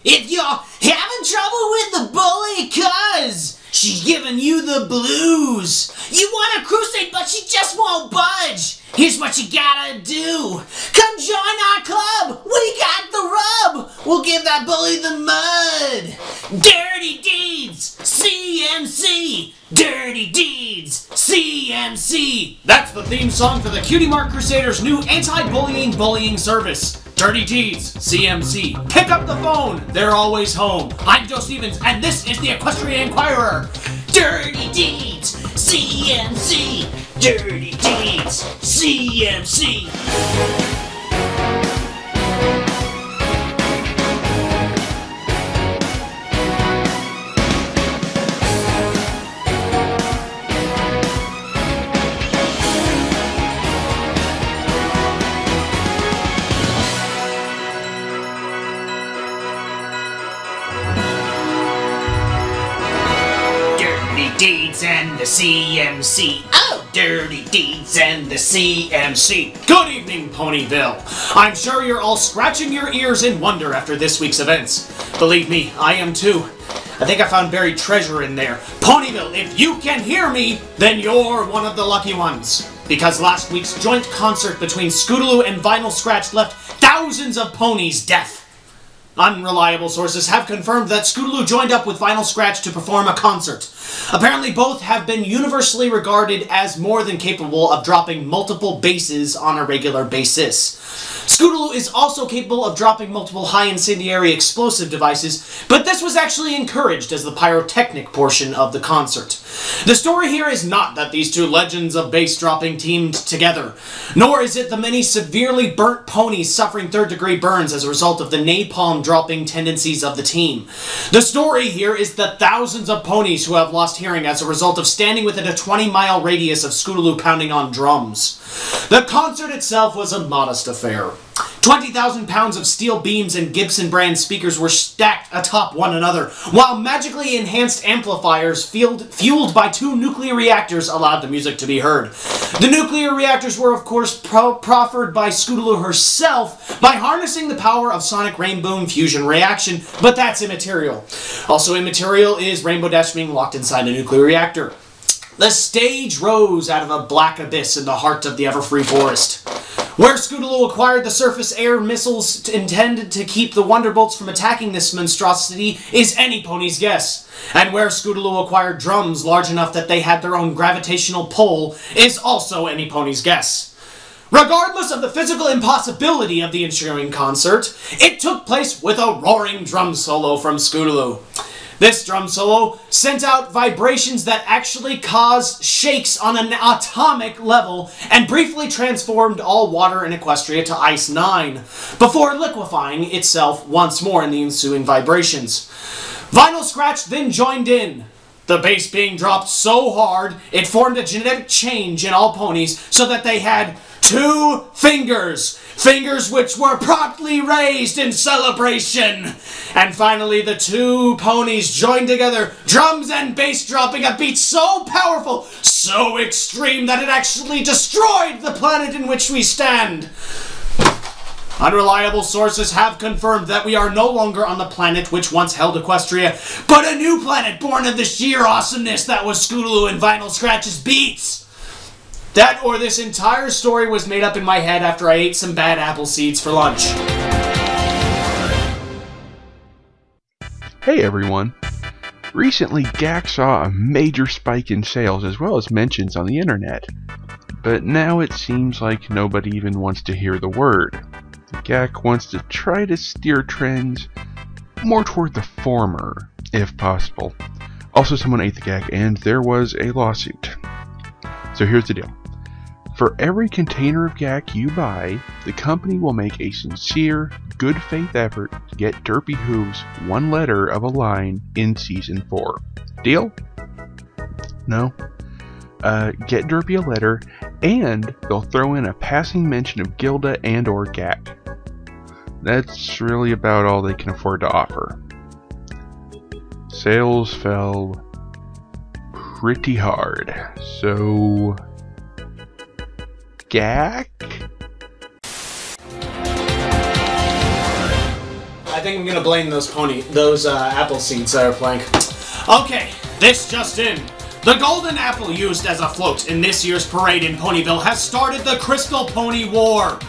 If you're having trouble with the bully cuz she's giving you the blues, you want a crusade but she just won't budge, here's what you gotta do. Come join our club, we got the rub. We'll give that bully the mud. Dirty Deeds, CMC. Dirty Deeds, CMC. That's the theme song for the Cutie Mark Crusaders' new anti-bullying service. Dirty Deeds, CMC. Pick up the phone, they're always home. I'm Joe Stevens, and this is the Equestria Inquirer. Dirty Deeds, CMC. Dirty Deeds, CMC. Deeds and the CMC. Oh, Dirty Deeds and the CMC. Good evening, Ponyville. I'm sure you're all scratching your ears in wonder after this week's events. Believe me, I am too. I think I found buried treasure in there. Ponyville, if you can hear me, then you're one of the lucky ones. Because last week's joint concert between Scootaloo and Vinyl Scratch left thousands of ponies deaf. Unreliable sources have confirmed that Scootaloo joined up with Vinyl Scratch to perform a concert. Apparently both have been universally regarded as more than capable of dropping multiple basses on a regular basis. Scootaloo is also capable of dropping multiple high incendiary explosive devices, but this was actually encouraged as the pyrotechnic portion of the concert. The story here is not that these two legends of bass dropping teamed together, nor is it the many severely burnt ponies suffering third-degree burns as a result of the napalm dropping tendencies of the team. The story here is the thousands of ponies who have lost hearing as a result of standing within a 20-mile radius of Scootaloo pounding on drums. The concert itself was a modest affair. 20,000 pounds of steel beams and Gibson brand speakers were stacked atop one another, while magically enhanced amplifiers fueled by two nuclear reactors allowed the music to be heard. The nuclear reactors were of course proffered by Scootaloo herself by harnessing the power of sonic rainbow fusion reaction, but that's immaterial. Also immaterial is Rainbow Dash being locked inside a nuclear reactor. The stage rose out of a black abyss in the heart of the Everfree Forest. Where Scootaloo acquired the surface-air missiles intended to keep the Wonderbolts from attacking this monstrosity is any pony's guess. And where Scootaloo acquired drums large enough that they had their own gravitational pull is also any pony's guess. Regardless of the physical impossibility of the ensuing concert, it took place with a roaring drum solo from Scootaloo. This drum solo sent out vibrations that actually caused shakes on an atomic level and briefly transformed all water in Equestria to Ice 9, before liquefying itself once more in the ensuing vibrations. Vinyl Scratch then joined in, the bass being dropped so hard it formed a genetic change in all ponies so that they had 2 fingers. Fingers which were promptly raised in celebration. And finally the two ponies joined together, drums and bass dropping a beat so powerful, so extreme that it actually destroyed the planet in which we stand. Unreliable sources have confirmed that we are no longer on the planet which once held Equestria, but a new planet born of the sheer awesomeness that was Scootaloo and Vinyl Scratch's beats. That or this entire story was made up in my head after I ate some bad apple seeds for lunch. Hey everyone! Recently GAC saw a major spike in sales as well as mentions on the internet. But now it seems like nobody even wants to hear the word. GAC wants to try to steer trends more toward the former, if possible. Also someone ate the GAC and there was a lawsuit. So here's the deal. For every container of GAC you buy, the company will make a sincere, good faith effort to get Derpy Hooves one letter of a line in Season 4. Deal? No? Get Derpy a letter, and they'll throw in a passing mention of Gilda and or GAC. That's really about all they can afford to offer. Sales fell pretty hard, so GAC? think I'm gonna blame those apple seeds that are playing. Okay, this just in. The golden apple used as a float in this year's parade in Ponyville has started the Crystal Pony War.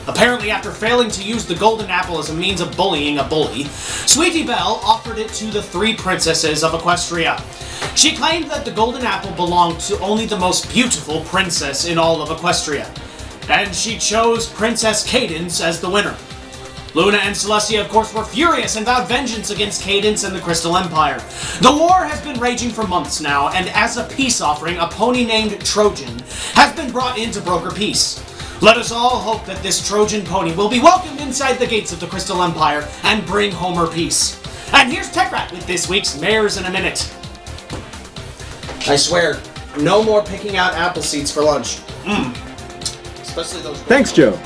Apparently, after failing to use the golden apple as a means of bullying a bully, Sweetie Belle offered it to the 3 princesses of Equestria. She claimed that the golden apple belonged to only the most beautiful princess in all of Equestria, and she chose Princess Cadance as the winner. Luna and Celestia, of course, were furious and vowed vengeance against Cadance and the Crystal Empire. The war has been raging for months now, and as a peace offering, a pony named Trojan has been brought in to broker peace. Let us all hope that this Trojan pony will be welcomed inside the gates of the Crystal Empire and bring Homer peace. And here's TechRat with this week's Mares in a Minute. I swear, no more picking out apple seeds for lunch. Especially those... Thanks, Joe.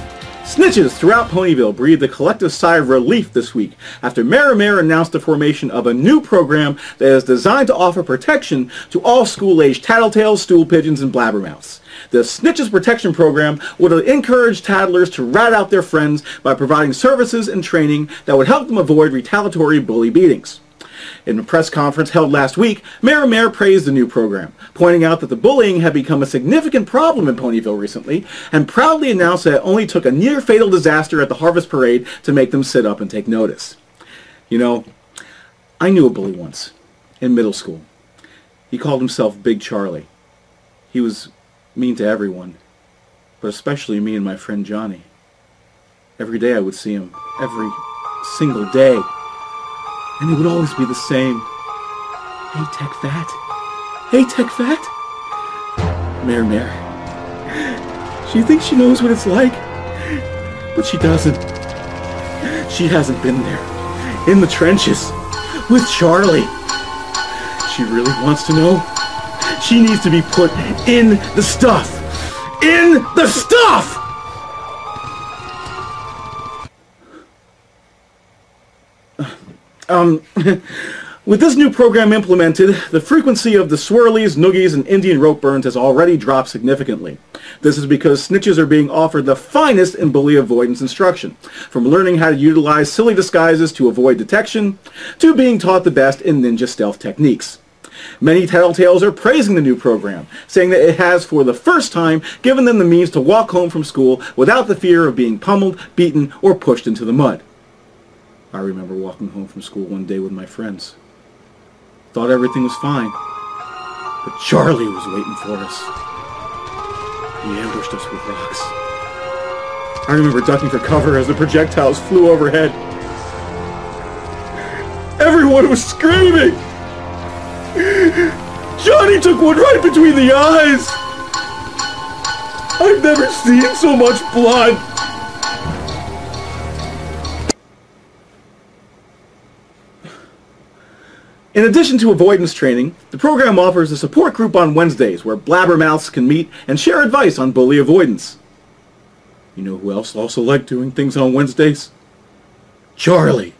Snitches throughout Ponyville breathed a collective sigh of relief this week after Mayor announced the formation of a new program that is designed to offer protection to all school-aged tattletales, stool pigeons, and blabbermouths. The Snitches Protection Program would encourage tattlers to rat out their friends by providing services and training that would help them avoid retaliatory bully beatings. In a press conference held last week, Mayor praised the new program, pointing out that the bullying had become a significant problem in Ponyville recently, and proudly announced that it only took a near-fatal disaster at the Harvest Parade to make them sit up and take notice. You know, I knew a bully once, in middle school. He called himself Big Charlie. He was mean to everyone, but especially me and my friend Johnny. Every day I would see him, every single day. And it would always be the same. Hey, Tech Fat. Hey, Tech Fat. Mayor. She thinks she knows what it's like, but she doesn't. She hasn't been there, in the trenches, with Charlie. She really wants to know. She needs to be put in the stuff. In the stuff! With this new program implemented, the frequency of the swirlies, noogies, and Indian rope burns has already dropped significantly. This is because snitches are being offered the finest in bully avoidance instruction, from learning how to utilize silly disguises to avoid detection, to being taught the best in ninja stealth techniques. Many tattletales are praising the new program, saying that it has, for the first time, given them the means to walk home from school without the fear of being pummeled, beaten, or pushed into the mud. I remember walking home from school one day with my friends. Thought everything was fine, but Charlie was waiting for us. He ambushed us with rocks. I remember ducking for cover as the projectiles flew overhead. Everyone was screaming! Johnny took one right between the eyes! I've never seen so much blood! In addition to avoidance training, the program offers a support group on Wednesdays where blabbermouths can meet and share advice on bully avoidance. You know who else also liked doing things on Wednesdays? Charlie.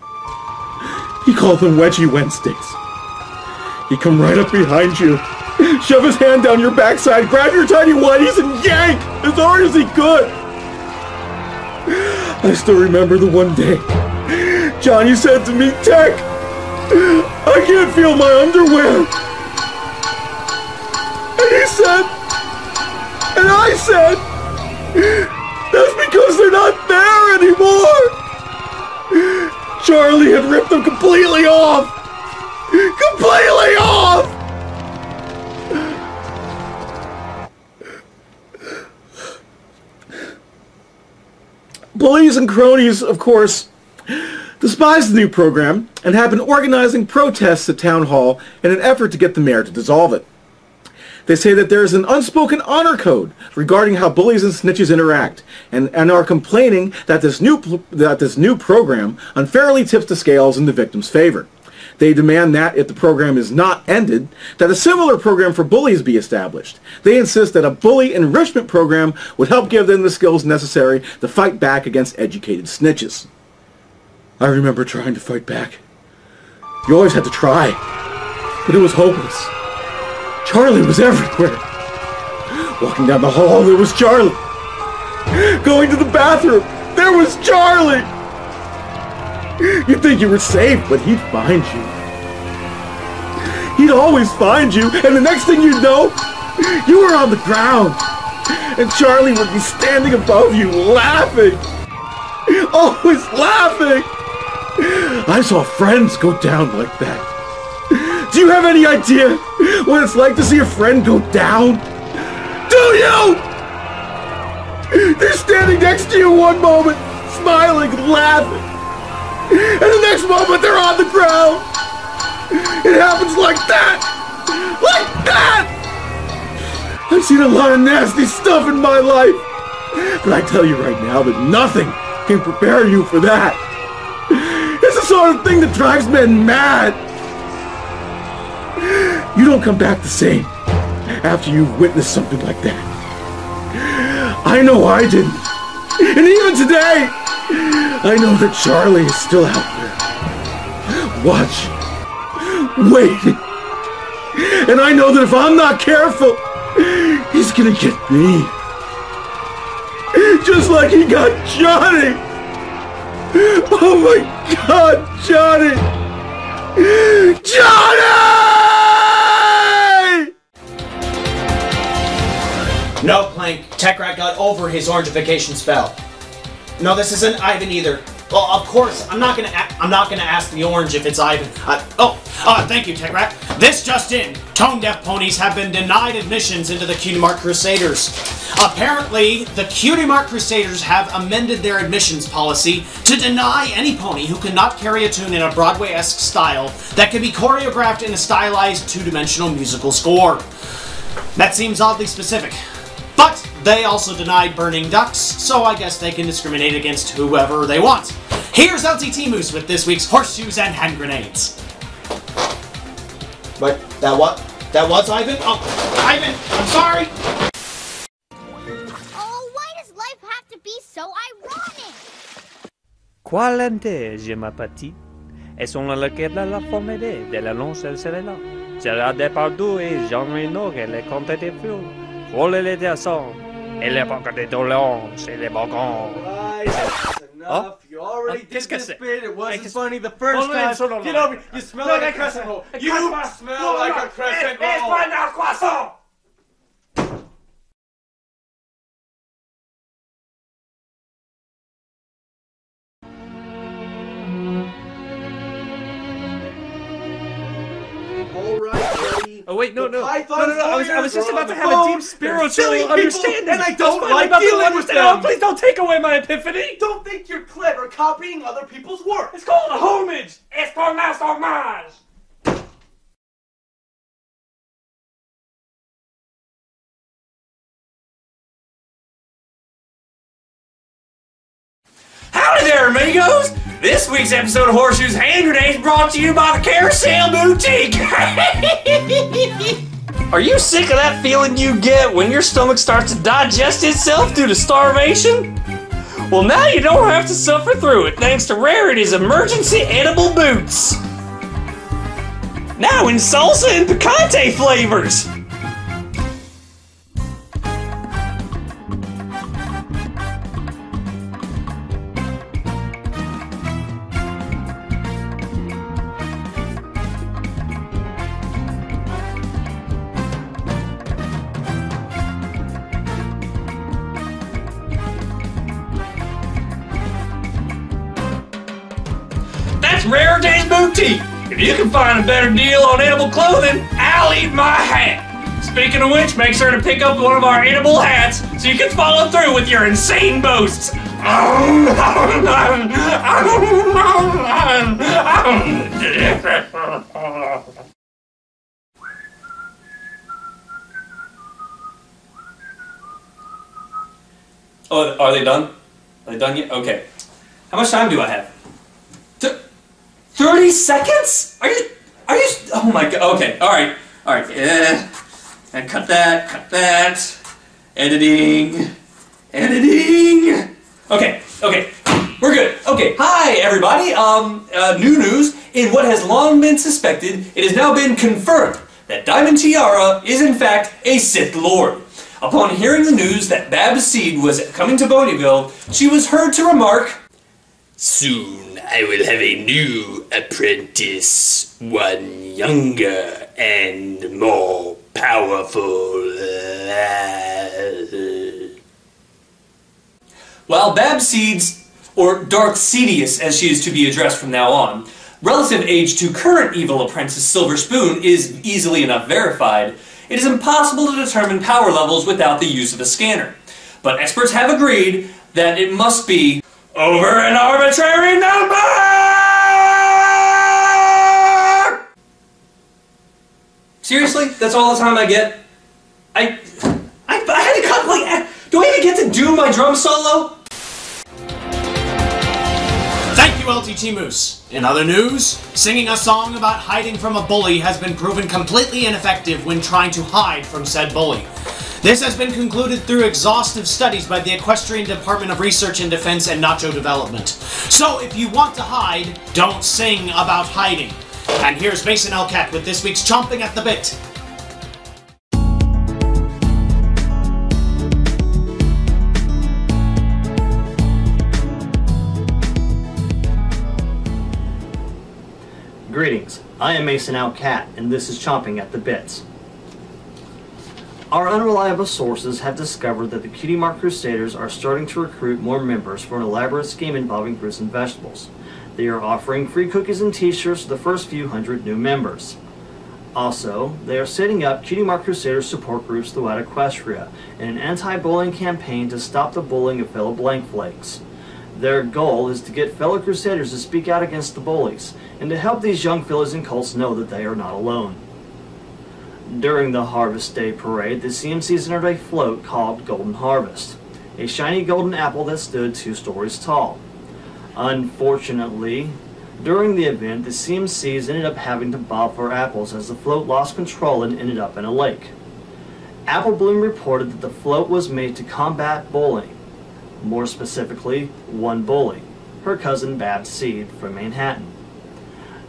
He called them Wedgie Wednesdays. He'd come right up behind you, shove his hand down your backside, grab your tiny whities, and yank as hard as he could. I still remember the one day Johnny said to me, "Tech, I can't feel my underwear." And he said, and I said, "That's because they're not there anymore." Charlie had ripped them completely off. Completely off! Bullies and cronies, of course, despise the new program and have been organizing protests at Town Hall in an effort to get the mayor to dissolve it. They say that there is an unspoken honor code regarding how bullies and snitches interact, and are complaining that this new program unfairly tips the scales in the victim's favor. They demand that, if the program is not ended, that a similar program for bullies be established. They insist that a bully enrichment program would help give them the skills necessary to fight back against educated snitches. I remember trying to fight back. You always had to try, but it was hopeless. Charlie was everywhere. Walking down the hall, there was Charlie. Going to the bathroom, there was Charlie. You'd think you were safe, but he'd find you. He'd always find you, and the next thing you'd know, you were on the ground. And Charlie would be standing above you, laughing. Always laughing. I saw friends go down like that. Do you have any idea what it's like to see a friend go down? Do you? They're standing next to you one moment, smiling and laughing. And the next moment they're on the ground. It happens like that. Like that. I've seen a lot of nasty stuff in my life. But I tell you right now that nothing can prepare you for that. It's the sort of thing that drives men mad. You don't come back the same after you've witnessed something like that. I know I didn't. And even today, I know that Charlie is still out there. Watching. Waiting. And I know that if I'm not careful, he's gonna get me. Just like he got Johnny. Oh my God, Johnny! Johnny! No, Plank. Techrat got over his orangification spell. No, this isn't Ivan either. Well, of course, I'm not gonna ask the orange if it's Ivan. Thank you, Techrat. This just in: tone deaf ponies have been denied admissions into the Cutie Mark Crusaders. Apparently, the Cutie Mark Crusaders have amended their admissions policy to deny any pony who cannot carry a tune in a Broadway-esque style that can be choreographed in a stylized two-dimensional musical score. That seems oddly specific. But they also denied burning ducks, so I guess they can discriminate against whoever they want. Here's LTT Moose with this week's horseshoes and hand grenades. But that was Ivan? Oh, Ivan, I'm sorry! Oh, why does life have to be so ironic? Qualente, je m'appétit, et son lequel la forme de la non serait là. Sera des pardous et Jean Reno et les comptes des fous. Roller les garçons, et les pockets de doléances, et les bogons. Enough. You already did this bit. It wasn't funny the first time. Get over here. You smell like a crescent roll. You smell like a crescent roll. Es pas un croissant! Oh wait, no. I was just about to have a deep spiritual understanding, and I don't like dealing with them. Oh, please don't take away my epiphany. Don't think you're clever copying other people's work. It's called a homage. It's called an homage. Howdy there, amigos! This week's episode of Horseshoes Hand Grenades brought to you by the Carousel Boutique! Are you sick of that feeling you get when your stomach starts to digest itself due to starvation? Well, now you don't have to suffer through it thanks to Rarity's emergency edible boots! Now in salsa and picante flavors! Rarity's Boutique. If you can find a better deal on edible clothing, I'll eat my hat. Speaking of which, make sure to pick up one of our edible hats so you can follow through with your insane boasts. Oh, are they done? Are they done yet? Okay. How much time do I have? 30 seconds? Are you, oh my god, okay, alright, yeah, and cut that, editing, okay, we're good, okay, hi everybody, new news, in what has long been suspected, it has now been confirmed that Diamond Tiara is in fact a Sith Lord. Upon hearing the news that Babs Seed was coming to Boneyville, she was heard to remark, Soon I will have a new apprentice, one younger and more powerful. While Babseeds, or Darth Sidious as she is to be addressed from now on, relative age to current evil apprentice Silver Spoon is easily enough verified, it is impossible to determine power levels without the use of a scanner. But experts have agreed that it must be over an arbitrary number! Seriously? That's all the time I get? I had to cut, like, do I even get to do my drum solo? Thank you, LTT Moose. In other news, singing a song about hiding from a bully has been proven completely ineffective when trying to hide from said bully. This has been concluded through exhaustive studies by the Equestrian Department of Research and Defense and Nacho Development. So if you want to hide, don't sing about hiding. And here's Mason Elcat with this week's Chomping at the Bit. Greetings, I am Mason Elcat, and this is Chomping at the Bits. Our unreliable sources have discovered that the Cutie Mark Crusaders are starting to recruit more members for an elaborate scheme involving fruits and vegetables. They are offering free cookies and t-shirts to the first few hundred new members. Also, they are setting up Cutie Mark Crusaders support groups throughout Equestria in an anti-bullying campaign to stop the bullying of fellow blank flakes. Their goal is to get fellow Crusaders to speak out against the bullies, and to help these young fillies and colts know that they are not alone. During the Harvest Day Parade, the CMCs entered a float called Golden Harvest, a shiny golden apple that stood 2 stories tall. Unfortunately, during the event, the CMCs ended up having to bob for apples as the float lost control and ended up in a lake. Apple Bloom reported that the float was made to combat bullying, more specifically, one bully, her cousin Babs Seed from Manhattan.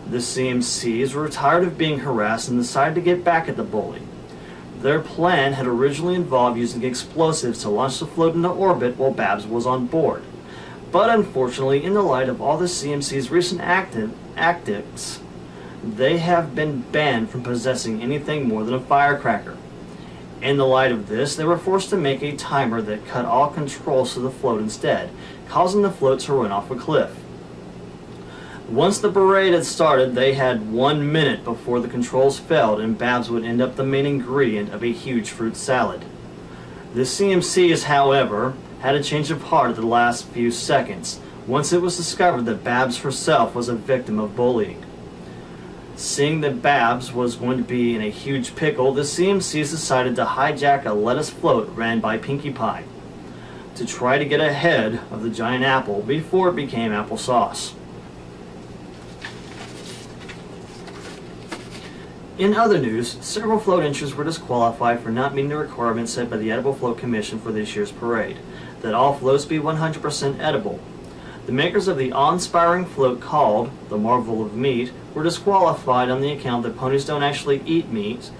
The CMCs were tired of being harassed and decided to get back at the bully. Their plan had originally involved using explosives to launch the float into orbit while Babs was on board. But unfortunately, in the light of all the CMC's recent antics, they have been banned from possessing anything more than a firecracker. In the light of this, they were forced to make a timer that cut all controls to the float instead, causing the float to run off a cliff. Once the parade had started, they had 1 minute before the controls failed and Babs would end up the main ingredient of a huge fruit salad. The CMCs, however, had a change of heart at the last few seconds, once it was discovered that Babs herself was a victim of bullying. Seeing that Babs was going to be in a huge pickle, the CMCs decided to hijack a lettuce float ran by Pinkie Pie, to try to get ahead of the giant apple before it became applesauce. In other news, several float entries were disqualified for not meeting the requirements set by the Edible Float Commission for this year's parade, that all floats be 100% edible. The makers of the awe-inspiring float called the Marvel of Meat were disqualified on the account that ponies don't actually eat meat,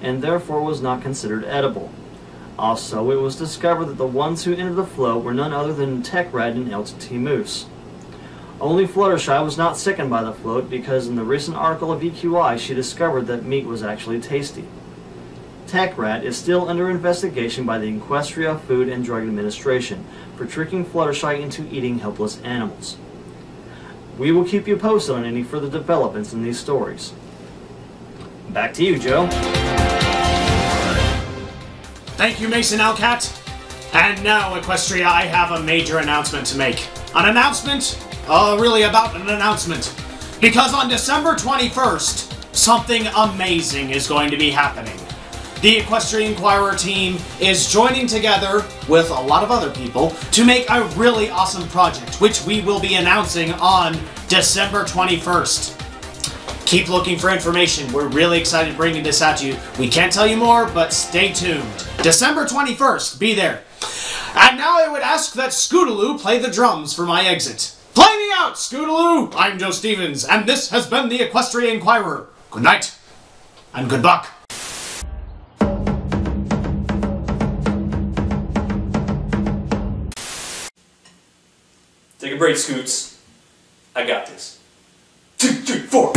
and therefore was not considered edible. Also, it was discovered that the ones who entered the float were none other than Tech Rat and LTT Moose. Only Fluttershy was not sickened by the float because in the recent article of EQI she discovered that meat was actually tasty. Tech Rat is still under investigation by the Equestria Food and Drug Administration for tricking Fluttershy into eating helpless animals. We will keep you posted on any further developments in these stories. Back to you, Joe. Thank you, Mason Elcat. And now, Equestria, I have a major announcement to make. An announcement? Really about an announcement. Because on December 21st, something amazing is going to be happening. The Equestria Inquirer team is joining together with a lot of other people to make a really awesome project, which we will be announcing on December 21st. Keep looking for information. We're really excited bringing this out to you. We can't tell you more, but stay tuned. December 21st, be there. And now I would ask that Scootaloo play the drums for my exit. Play me out, Scootaloo! I'm Joe Stevens, and this has been the Equestria Inquirer. Good night, and good luck. Take a break, Scoots. I got this. 2, 3, 4.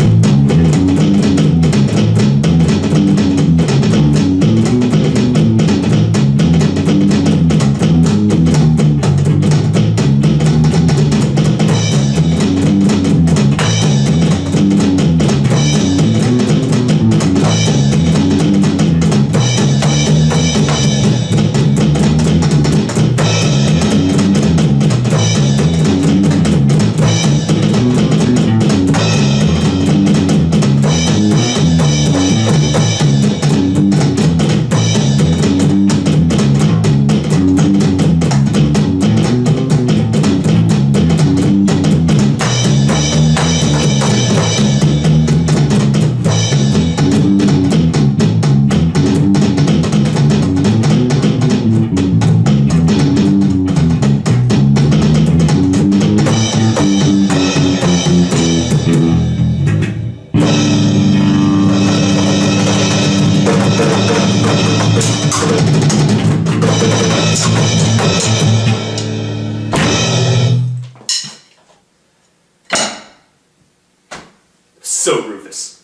So Rufus.